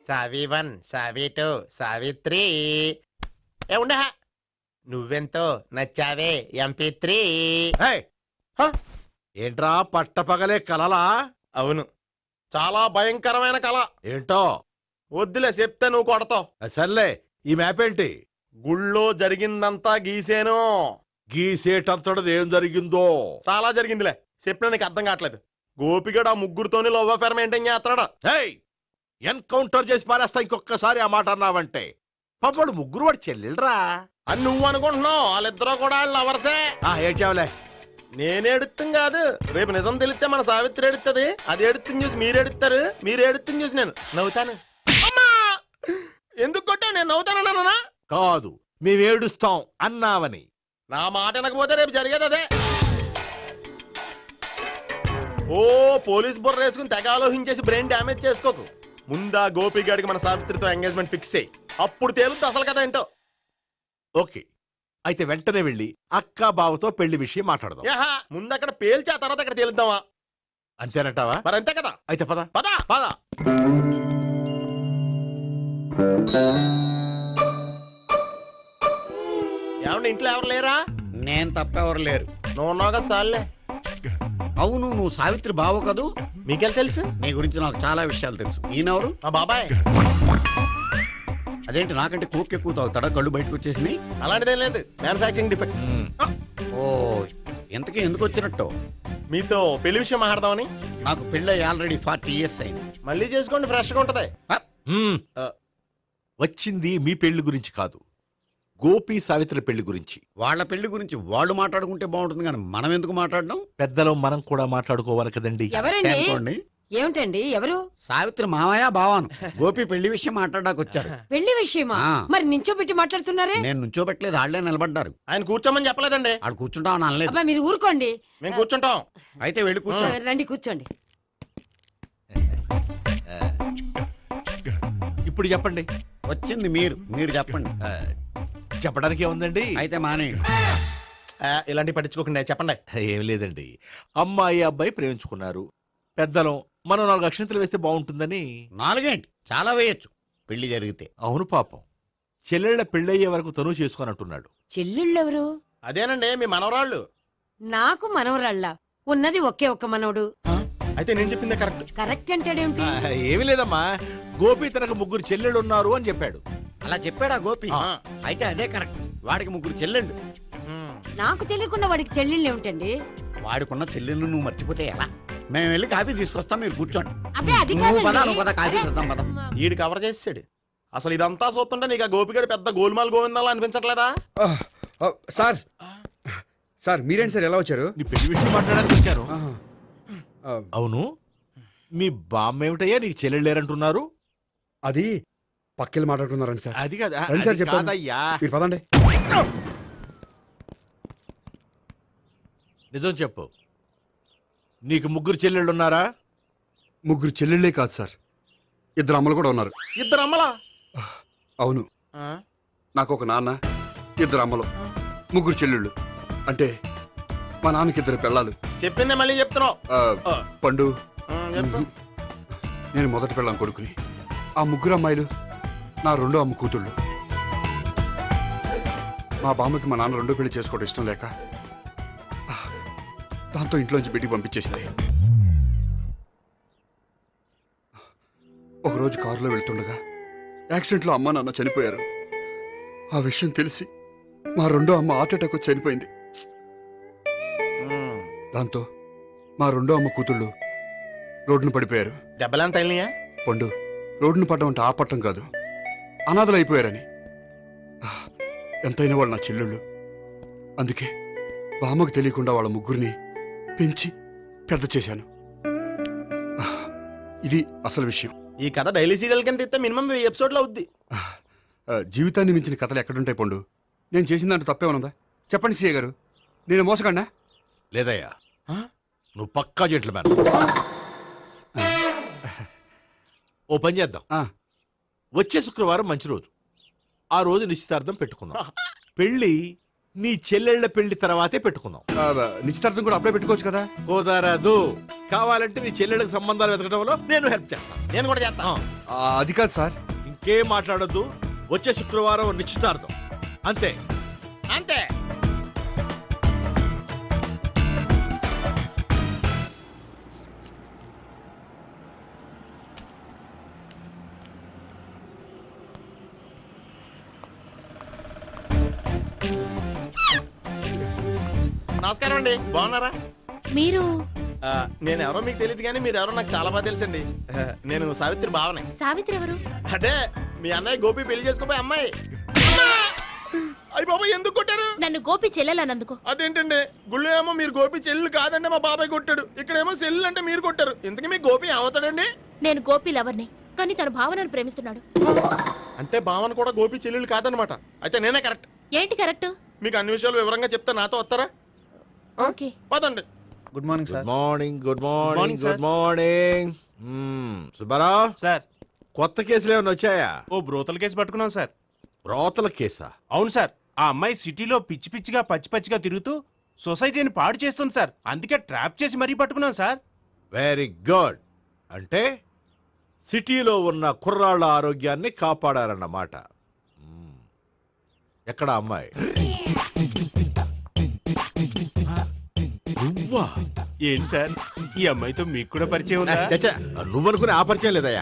సావి 1 సావి 2 సావిత్రి ఏ ఉండే నువ్వెంతో నచ్చావే MP3. ఏంట్రా పట్టపగలే కలలా? అవును, చాలా భయంకరమైన కళ. ఏంటో వద్దులే చెప్తే నువ్వు కొడతావు. సర్లే, ఈ మ్యాప్ ఏంటి? గుళ్ళో జరిగిందంతా గీసేను. గీసేటంతటది ఏం జరిగిందో? చాలా జరిగిందిలే, చెప్పినా నీకు అర్థం కావట్లేదు. గోపిగడు ఆ ముగ్గురుతోని లవ్ అఫేర్ మెయింటైన్ చేస్తున్నాడు. ఎన్కౌంటర్ చేసి పారేస్తా ఇంకొకసారి ఆ మాట అన్నావంటే. పాపడు ముగ్గురు వాడు చెల్లెలరా అని నువ్వు అనుకుంటున్నావు, వాళ్ళిద్దరూ కూడా లవర్సే. ఏడ్చావులే. నేనేడుతుంది కాదు, రేపు నిజం తెలిస్తే మన సావిత్రి ఎడుతుంది. అది ఎడుతుంది చూసి మీరు ఎడుతారు, మీరు ఎడుతుంది చూసి నేను నవ్వుతాను. ఎందుకు కొట్టావు? నేను నవ్వుతానన్నా కాదు, మేమేడుస్తాం అన్నావని. నా మాట వినకపోతే రేపు జరిగేది అదే. ఓ పోలీస్ బుర్ర వేసుకుని తెగ ఆలోచించేసి బ్రెయిన్ డ్యామేజ్ చేసుకోకు. ముందా గోపిగాడికి మన సావిత్రితో ఎంగేజ్మెంట్ ఫిక్స్ అయ్యి అప్పుడు తేలుతుంది అసలు కదా ఏంటో. ఓకే, అయితే వెంటనే వెళ్ళి అక్క బావతో పెళ్లి విషయం మాట్లాడదాం. ముందు అక్కడ పేల్చి ఆ తర్వాత అక్కడ తేలుద్దామా? అంతేనంటావా? మరి అంతే కదా. అయితే పద పద పద. ఏమండి ఇంట్లో ఎవరు లేరా? నేను తప్పెవరు లేరు. నువ్వు ఉన్నావు కదా సార్లే. అవును, నువ్వు సావిత్రి బావు కదూ? మీకెళ్ళి తెలుసు? నీ గురించి నాకు చాలా విషయాలు తెలుసు. ఈయనెవరు? మా బాబాయ్. అదేంటి నాకంటే కోక్ ఎక్కువ తాగుతాడా? కళ్ళు బయటకు వచ్చేసి. అలాంటిదేం లేదు, మ్యానుఫాక్చరింగ్ డిఫెక్ట్. ఓ, ఇంతకీ ఎందుకు వచ్చినట్టు? మీతో పెళ్లి విషయం మాట్లాడదామని. నాకు పెళ్ళి ఆల్రెడీ 40 years అయింది. మళ్ళీ చేసుకోండి, ఫ్రెష్ గా ఉంటది. వచ్చింది మీ పెళ్లి గురించి కాదు, గోపి సావిత్రి పెళ్లి గురించి. వాళ్ళ పెళ్లి గురించి వాళ్ళు మాట్లాడుకుంటే బాగుంటుంది, కానీ మనం ఎందుకు మాట్లాడడం? పెద్దలో మనం కూడా మాట్లాడుకోవాలి కదండి. అనుకోండి. ఏమిటండి ఎవరు? సావిత్రి మామయ్య బావాను. గోపి పెళ్లి విషయం మాట్లాడడానికి వచ్చారు. పెళ్లి విషయమా? మరి నించోబెట్టి మాట్లాడుతున్నారే? నేను నుంచోబెట్టలేదు, వాళ్ళే నిలబడ్డారు. ఆయన కూర్చోమని చెప్పలేదండి. వాళ్ళు కూర్చుంటామని అనలేదు. అబ్బా మీరు ఊరుకోండి. మేము కూర్చుంటాం. అయితే వెళ్ళి కూర్చో. రండి కూర్చోండి. ఇప్పుడు చెప్పండి. వచ్చింది మీరు చెప్పండి. చెప్పడానికి ఏముందండి? అయితే మానేయండి. ఇలాంటివి పట్టించుకోకుండా చెప్పండి. ఏం లేదండి, అమ్మాయి అబ్బాయి ప్రేమించుకున్నారు. పెద్దలం మనం 4 అక్షంతలు వేస్తే బాగుంటుందని. 4 ఏంటి, చాలా వేయచ్చు పెళ్లి జరిగితే. అవును పాపం, చెల్లెళ్ళ పెళ్ళయ్యే వరకు తను చేసుకోనంటున్నాడు. చెల్లెళ్ళెవరు? అదేనండి మీ మనవరాళ్ళు. నాకు మనవరాళ్ళ ఉన్నది ఒకే ఒక్క మనవడు. అయితే నేను చెప్పిందే కరెక్ట్. కరెక్ట్ అంటాడేమిటి? ఏమి లేదమ్మా, గోపి తనకు 3 చెల్లెళ్ళు ఉన్నారు అని చెప్పాడు. అలా చెప్పాడా గోపి? అయితే అదే కరెక్ట్. వాడికి 3 చెల్లెళ్ళు. నాకు తెలియకుండా వాడికి చెల్లెళ్ళు ఏమిటండి? వాడికున్న చెల్లెళ్ళు నువ్వు మర్చిపోతే ఎలా? మేము వెళ్ళి కాఫీ తీసుకొస్తాం, మీరు కూర్చోండి. కాఫీ చేద్దాం పద. ఈడు కవర్ చేసాడు. అసలు ఇదంతా చూస్తుంటే నీకు ఆ గోపిగడు పెద్ద గోల్మాల్ గోవిందాలు అనిపించట్లేదా? సార్ సార్ మీరేంటి సార్ ఎలా వచ్చారు? నీ పెళ్లి విషయం మాట్లాడడానికి వచ్చాను. అవును, మీ బామ్మ ఏమిటయ్యా నీకు చెల్లెళ్ళు లేరంటున్నారు? అది పక్కెళ్ళి మాట్లాడుతున్నారండి సార్. అది కాదు సార్ చెప్తాను, మీరు పదండి. నిజం చెప్పు, నీకు 3 చెల్లెళ్ళు ఉన్నారా? 3 చెల్లెళ్ళే కాదు సార్, 2 అమ్మలు కూడా ఉన్నారు. 2 అమ్మలా? అవును, నాకు ఒక నాన్న, 2 అమ్మలు, 3 చెల్లెళ్ళు. అంటే మా నాన్నకి 2 పిల్లలు. చెప్పిందే మళ్ళీ చెప్తున్నావు. పండు, నేను మొదటి పిల్లం కొడుకుని. ఆ 3 అమ్మాయిలు నా 2వ అమ్మ కూతుళ్ళు. మా బామ్మకి మా నాన్న 2వ పెళ్లి చేసుకోవడం ఇష్టం లేక దాంతో ఇంట్లోంచి బిడ్డికి పంపించేసింది. ఒకరోజు కారులో వెళ్తుండగా యాక్సిడెంట్లో అమ్మ నాన్న చనిపోయారు. ఆ విషయం తెలిసి మా 2వ అమ్మ హార్ట్ అటాక్ వచ్చి చనిపోయింది. దాంతో మా 2వ అమ్మ కూతుళ్ళు రోడ్డును పడిపోయారు. దెబ్బలంత తగిలినాయా? పండు, రోడ్డును పడ్డం అంటే ఆపట్టం కాదు, అనాథలు అయిపోయారని. ఎంతైనా వాళ్ళు నా చెల్లెళ్ళు. అందుకే బామ్మకు తెలియకుండా వాళ్ళ 3 పెంచి పెద్ద చేశాను. ఇది అసలు విషయం. ఈ కథ డైలీ సీరియల్ కింద ఇస్తే మినిమం 1000 ఎపిసోడ్లు అవుద్ది. జీవితాన్ని మించిన కథలు ఎక్కడుంటాయి పండు? నేను చేసిన దాంట్లో తప్పేమనుందా? చెప్పండి సీఏ గారు, నేను మోసకండా? లేదయ్యా, నువ్వు పక్కా జెంట్లమ్యాన్. ఓ పని చేద్దాం, వచ్చే శుక్రవారం మంచి రోజు, ఆ రోజు నిశ్చితార్థం పెట్టుకుందాం. పెళ్లి నీ చెల్లెళ్ళ పెళ్లి తర్వాతే పెట్టుకుందాం. నిశ్చితార్థం కూడా అప్పుడే పెట్టుకోవచ్చు కదా. కుదరదు. కావాలంటే నీ చెల్లెళ్ళకి సంబంధాలు వెతకడంలో నేను హెల్ప్ చేస్తాను. నేను కూడా చేస్తాను. అది కాదు సార్. ఇంకేం మాట్లాడొద్దు. వచ్చే శుక్రవారం నిశ్చితార్థం. అంతే. అంతే. నమస్కారం అండి, బాగున్నారా? మీరు నేను ఎవరో మీకు తెలియదు కానీ మీరు ఎవరో నాకు చాలా బాగా తెలుసండి. నేను సావిత్రి భావనే. సావిత్రి ఎవరు? అదే మీ అన్నయ్య గోపి పెళ్లి చేసుకోపోయి అమ్మాయి. అయ్యి బాబాయ్ ఎందుకు కొట్టారు? నన్ను గోపి చెల్లెలన్నందుకు. అదేంటండి, గుళ్ళు ఏమో మీరు గోపి చెల్లు కాదంటే మా బాబాయ్ కొట్టాడు, ఇక్కడేమో చెల్లు అంటే మీరు కొట్టారు. ఇంతకీ మీ గోపి ఏమవుతాడండి? నేను గోపి లవర్ని, కానీ తన భావనను ప్రేమిస్తున్నాడు. అంటే భావన కూడా గోపి చెల్లెలు కాదనమాట. అయితే నేనే కరెక్ట్. ఏంటి కరెక్ట్? మీకు అన్ని విషయాలు వివరంగా చెప్తే నాతో వస్తారా? ఓకే. పదండి. Good morning good morning. Good morning. Good morning. Subbarao sir, కొత్త కేసులు ఏమైనా వచ్చాయా? ఓ బ్రోతల కేసు పట్టుకున్నాం సార్. రోతల కేసా? అవును సార్, ఆ అమ్మాయి సిటీలో పిచ్చి పిచ్చిగా పచ్చి పచ్చిగా తిరుగుతూ సొసైటీని పాడు చేస్తుంది సార్. అందుకే ట్రాప్ చేసి మరీ పట్టుకున్నాం సార్. Very good. అంటే సిటీలో ఉన్న కుర్రాళ్ళ ఆరోగ్యాన్ని కాపాడారన్నమాట. ఎక్కడ అమ్మాయి? నువ్వా? ఏంటి సార్, ఈ అమ్మాయితో మీకు కూడా పరిచయం ఉందా? చచ్చా, నువ్వనుకునే ఆ పరిచయం లేదయ్యా.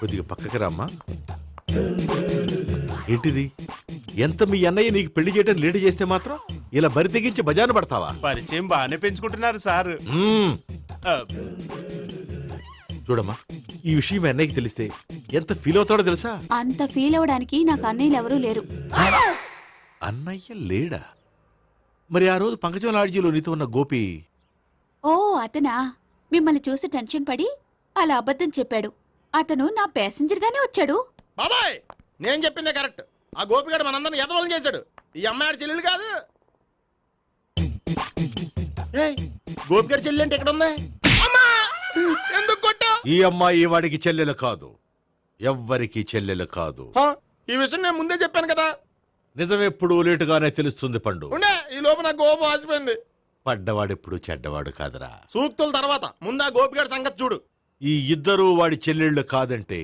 కొద్దిగా పక్కకి రామ్మా. ఏంటిది? ఎంత మీ అన్నయ్య నీకు పెళ్లి చేయడం లేట్ చేస్తే మాత్రం ఇలా బరి తెగించి బజారు పడతావా? పరిచయం బాగానే పెంచుకుంటున్నారు సార్. చూడమ్మా, ఈ విషయం మీ అన్నయ్యకి తెలిస్తే ఎంత ఫీల్ అవుతాడో తెలుసా? అంత ఫీల్ అవడానికి నాకు అన్నయ్యలు ఎవరూ లేరు. అన్నయ్య లేడా? మరి ఆ రోజు పంకజం లాడ్జీలో నీతో ఉన్న గోపి? ఓ అతనా? మిమ్మల్ని చూసి టెన్షన్ పడి అలా అబద్ధం చెప్పాడు. అతను నా ప్యాసింజర్ గానే వచ్చాడు. బాబాయ్ నేను చెప్పిందే కరెక్ట్. ఆ గోపిగాడు మనందరిని ఎదవలం చేశాడు. ఈ అమ్మాయి చెల్లెలు కాదు. గోపిగాడి చెల్లి అంటే ఎక్కడ ఉంది? ఎందుకు కొట్టా? ఈ అమ్మాయి వాడికి చెల్లెలు కాదు, ఎవ్వరికి చెల్లెలు కాదు. ఈ విషయం నేను ముందే చెప్పాను కదా. నిజమెప్పుడు లేటుగానే తెలుస్తుంది పండు. ఉండే ఈ లోపు నా గోపు ఆసిపోయింది. పడ్డవాడెప్పుడు చెడ్డవాడు కాదురా. సూక్తుల తర్వాత ముందు ఆ గోపిగాడి సంగతి చూడు. ఈ ఇద్దరూ వాడి చెల్లెళ్ళు కాదంటే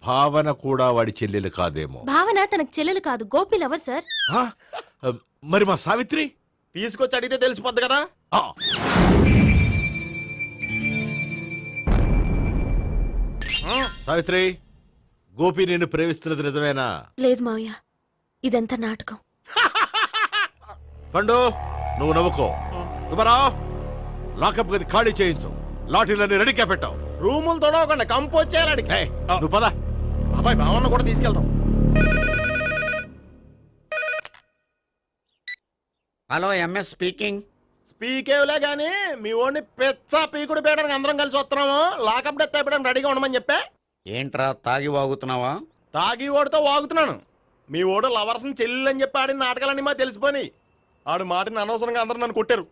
భావన కూడా వాడి చెల్లెలు కాదేమో. భావన తనకు చెల్లెలు కాదు, గోపి లవర్ సార్. ఆ? మరి మా సావిత్రి? తీసుకొచ్చి అడిగితే తెలిసిపోద్ది కదా. ఆ. సావిత్రి, గోపి నేను ప్రేమిస్తున్నది నిజమేనా? లేదు మావయ్య, ఇదంతా నాటకం. పండు నువ్వు నవ్వుకో. సుబ్బారావు, లాకప్ గది ఖాళీ చేయించు. లాఠీలన్నీ రెడీగా పెట్టావు. రూములు తొడవకుండా కంపోజ్ చేయాలి. నువ్వు పద. అబ్బాయి భావన కూడా తీసుకెళ్తాం. Hello, MS speaking. స్పీకేవ్లే గానీ మీ ఓడిని పెచ్చ పీకుడు పేయడానికి అందరం కలిసి వస్తున్నాము. లాకప్ డెత్ అయిపోయడానికి రెడీగా ఉండమని చెప్పే. ఏంట్రా తాగి వాగుతున్నావా? తాగి ఓడితో వాగుతున్నాను. మీ ఓడు లవర్స్ని చెల్లెలని చెప్పి ఆడిన నాటకాలన్నీ మా తెలిసిపోయి ఆడు మాటని అనవసరంగా అందరూ నన్ను కొట్టారు.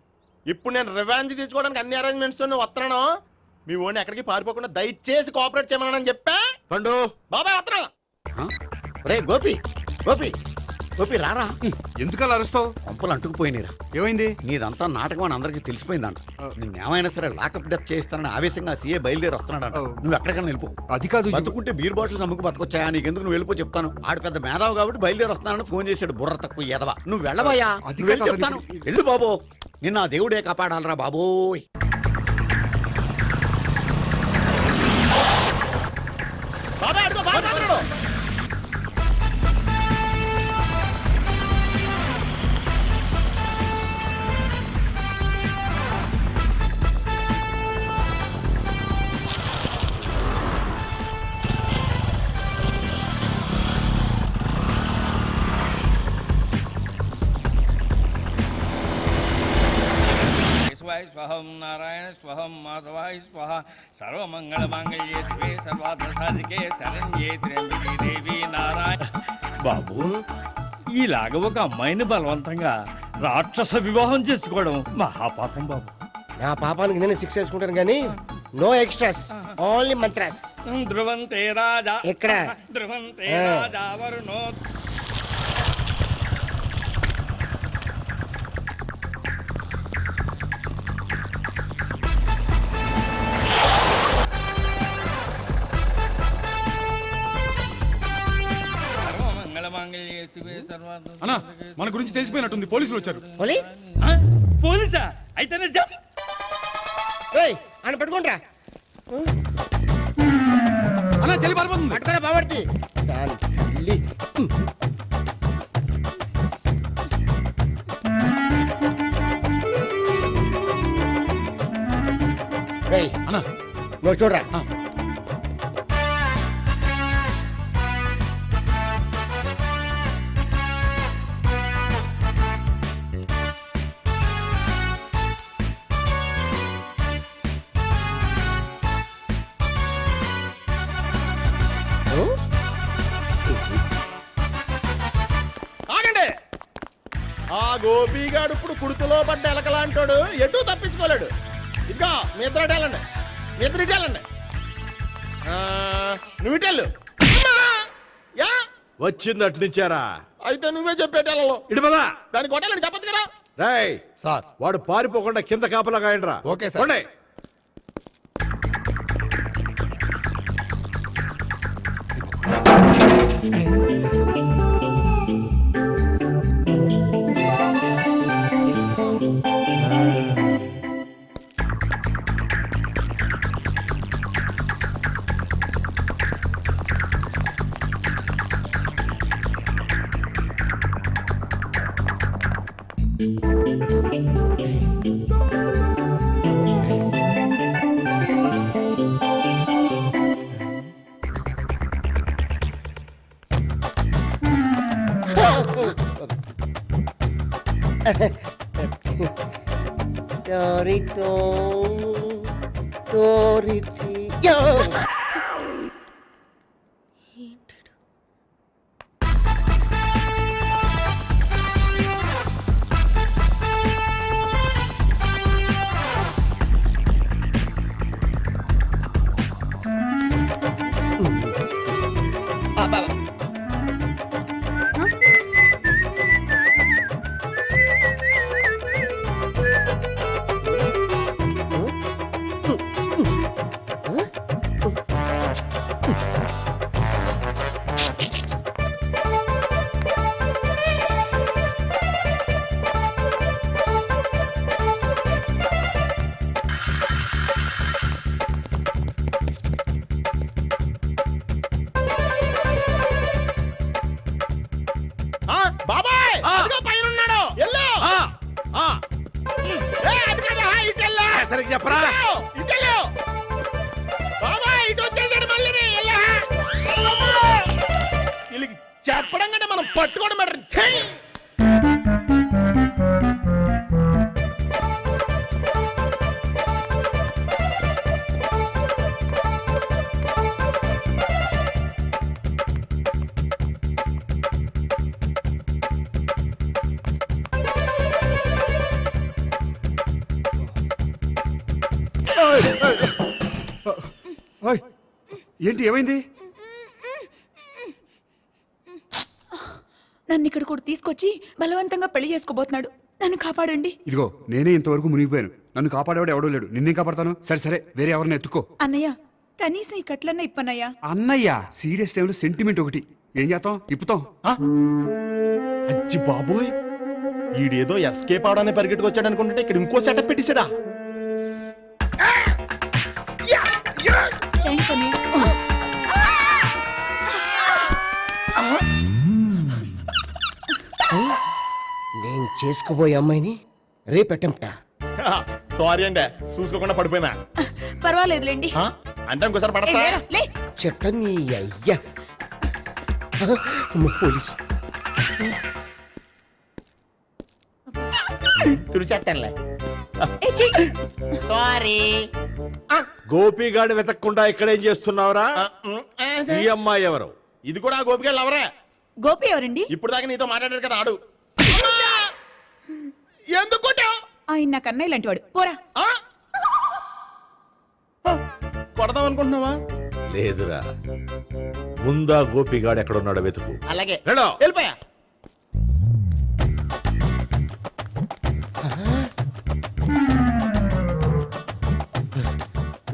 ఇప్పుడు నేను రివెంజ్ తీసుకోవడానికి అన్ని అరేంజ్మెంట్స్ వస్తున్నాను. మీ ఓడిని ఎక్కడికి పారిపోకుండా దయచేసి కోఆపరేట్ చేయమని చెప్పా. పండు బాబాయ్ వస్తున్నాను. రే గోపి, గోపి, గోపి రారా. ఎందుకలా అరుస్తావు? పంపులు అంటుకుపోయినరా. ఏమైంది? నీదంతా నాటకం అని అందరికీ తెలిసిపోయిందంట. నిన్నేమైనా సరే లాకప్ డెత్ చేస్తానని ఆవేశంగా సీఏ బయలుదేరి వస్తున్నాడంట. నువ్వు ఎక్కడికైనా వెళ్ళిపో. అది కాదు. బతుకుంటే బీర్ బాటిల్స్ అమ్ముకు బతకొచ్చాయా? నీకెందుకు, నువ్వు వెళ్ళిపో చెప్తాను. ఆడు పెద్ద మేధావు కాబట్టి బయలుదేరి వస్తానని ఫోన్ చేశాడు. బుర్ర తక్కువ ఎదవా. నువ్వు వెళ్ళబోయా? అది వెళ్ళి కాదు. చెప్తాను. వెళ్ళు బాబో, నిన్న ఆ దేవుడే కాపాడాలరా బాబోయ్. బాబాయ్ అడుగు, బాబాయ్ అడుగు. స్వహం నారాయణ స్వహం మాధవాయ స్వహ సర్వమంగళ మాంగళ్యే శివే సర్వార్థ సాధికే శరణ్యే త్ర్యంబకే దేవి నారాయణ. బాబు, ఇలాగ ఒక అమ్మాయిని బలవంతంగా రాక్షస వివాహం చేసుకోవడం మహాపాపం బాబు. నా పాపానికి నేను శిక్ష వేసుకుంటాను కానీ నో ఎక్స్ట్రాస్, ఓన్లీ మంత్రాస్. ధ్రువంతే రాజా ఎక్కడ? ధ్రువంతే రాజా వరుణో. అన్నా మన గురించి తెలిసిపోయినట్టుంది పోలీసులు వచ్చారు పోలీసా అయితేనే చెప్ ఆయన పెట్టుకుంటా అన్నా చెల్లి పారిపోతుంది పట్టుకురా బాబర్తి అన్నా నువ్వు చూడరా ఆగండి ఆ గోపిగాడు ఇప్పుడు కుడుతులో పడ్డ ఎలకలాంటాడు ఎటు తప్పించుకోలేడు ఇదిగో మీ ఇద్దరు ఇటు వెళ్ళండి మీ ఇద్దరు ఇటు వెళ్ళండి నువ్వు ఇటు వెళ్ళు యా వచ్చింది అట్నుంచారా అయితే నువ్వే చెప్పేటెళ్ళలో ఇటు పదా దానికి కొట్టాలని చెప్పచ్చు కదా రేయ్ సార్ వాడు పారిపోకుండా కింద కాపలా కాయండిరా ఓకే సార్. పోండి. బాబాయ్ పైన ఉన్నాడు ఎల్లో సరిగ్గా చెప్పరా ఇటు బాబాయ్ ఇటు వచ్చేసాడు మళ్ళీ వీళ్ళకి చెప్పడం కంటే మనం పట్టుకోవడం మరి ఏంటి ఏమైంది నన్ను ఇక్కడ కూడా తీసుకొచ్చి బలవంతంగా పెళ్లి చేసుకోబోతున్నాడు. నన్ను కాపాడండి. ఇదిగో నేనే ఇంతవరకు మునిగిపోయాను. నన్ను కాపాడేవాడు ఎవడో లేడు. నిన్నే కాపాడతాను. సరే సరే వేరే ఎవరిని ఎత్తుకో. అన్నయ్య కనీసం ఈ కట్లన్న ఇప్పన్నయ్యా. అన్నయ్య సీరియస్ టైంలో సెంటిమెంట్ ఒకటి. ఏం చేస్తాం ఇప్పుతాం. అచ్చి బాబోయ్ ఈడేదో ఎస్కేప్ అవడానికి పరిగెట్టుకొచ్చాడు అనుకుంటే ఇక్కడ ఇంకో సెటప్ పెట్టేశాడా థ్యాంక్స్ అన్నయ్య. నేను చేసుకుపోయే అమ్మాయిని రేపెట్టంట. సారీ అండి చూసుకోకుండా పడిపోయినా. పర్వాలేదులేండి. అంటే ఇంకోసారి పడతా చెట్ట నీ అయ్యా పోలీసు తుడిచేస్తానులే. సారీ. గోపిగాడు వెతకకుండా ఇక్కడేం చేస్తున్నావురా? ఈ అమ్మాయి ఎవరు? ఇది కూడా గోపిగాళ్ళు ఎవరే? గోపి ఎవరండి? ఇప్పుడు దాకా నీతో మాట్లాడారు కదా ఆడు. ఎందుకు కొట్టావు? ఆయన నాకు అన్నయ్య లాంటి వాడు. పోరా. కొడదాం అనుకుంటున్నావా? లేదురా, ముందా గోపిగాడు ఎక్కడున్నాడో వెతుకు. అలాగే వెళ్ళు. వెళ్ళిపోయా.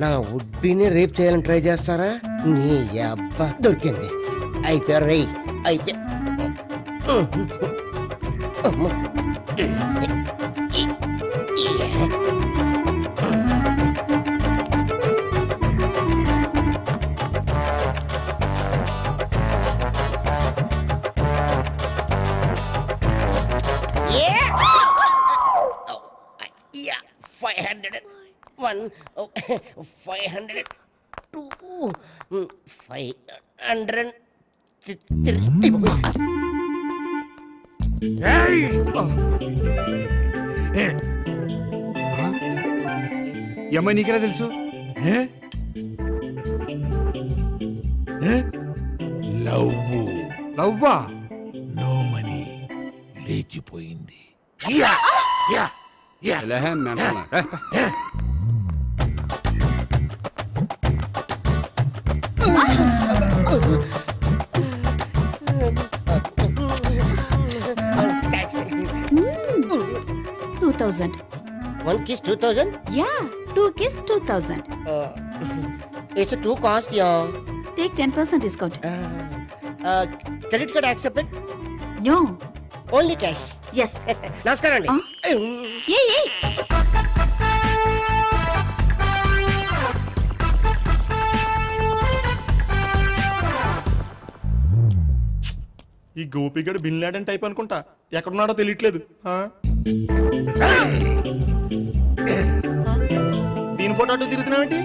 నా ఉడ్బీని రేప్ చేయాలని ట్రై చేస్తారా? నీ అబ్బా దొరికింది. అయిపోయారు రై. అయిపోయా అమ్మ. Yeah, 501, 502, 503. ఈ అమ్మాయి నీకెలా తెలుసు? లవ్వా? నో మనీ లేచిపోయింది. ఎలాహే మెంటనా? Taxi. 2000. 1 kiss 2000. Yeah, 2 kiss 2000. It's a 2 cost, yeah. Take 10% discount. Credit card accepted? No. Only cash. Yes. నమస్కారం అండి. Hey. ఈ గోపిగడు బిన్ లాడెన్ టైప్ అనుకుంటా, ఎక్కడున్నాడో తెలియట్లేదు. ఆ? దీని ఫోటో అటు తిరుగుతున్నావేంటి?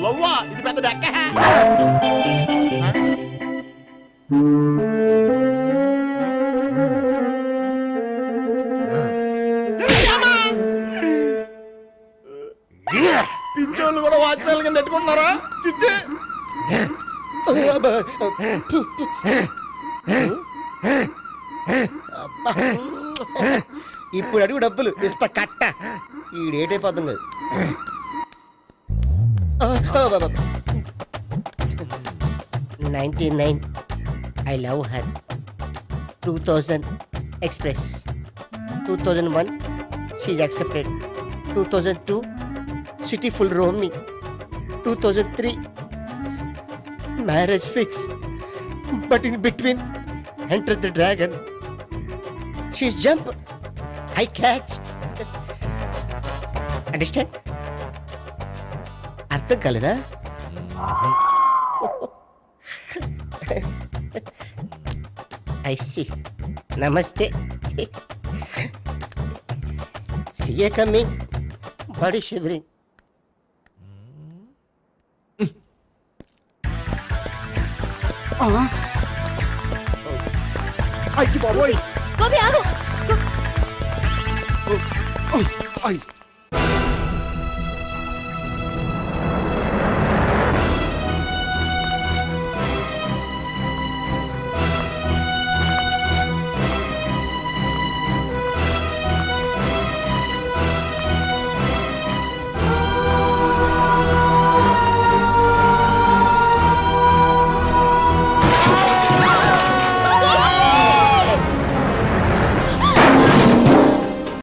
లవ్వా, ఇది పెద్ద డెక్క. పిచ్చోళ్ళు కూడా వాచ్మెన్ కింద పెట్టుకుంటున్నారా? చిచ్చే. ఇప్పుడు అడుగు డబ్బులు ఇస్తా కట్ట. ఈ డేట్ అయిపోతుంది కదా. 99. I love her. 2000 express. 2001 she's accepted. 2002 city full roaming. 2003 marriage fix. But in between enter the dragon. She's jump. I catch. Understand? అర్థం కాలేదా? I see. Namaste. See you coming. Body shivering. అయ్యి బాబోయ్! గోపి ఆగు. అయ్యి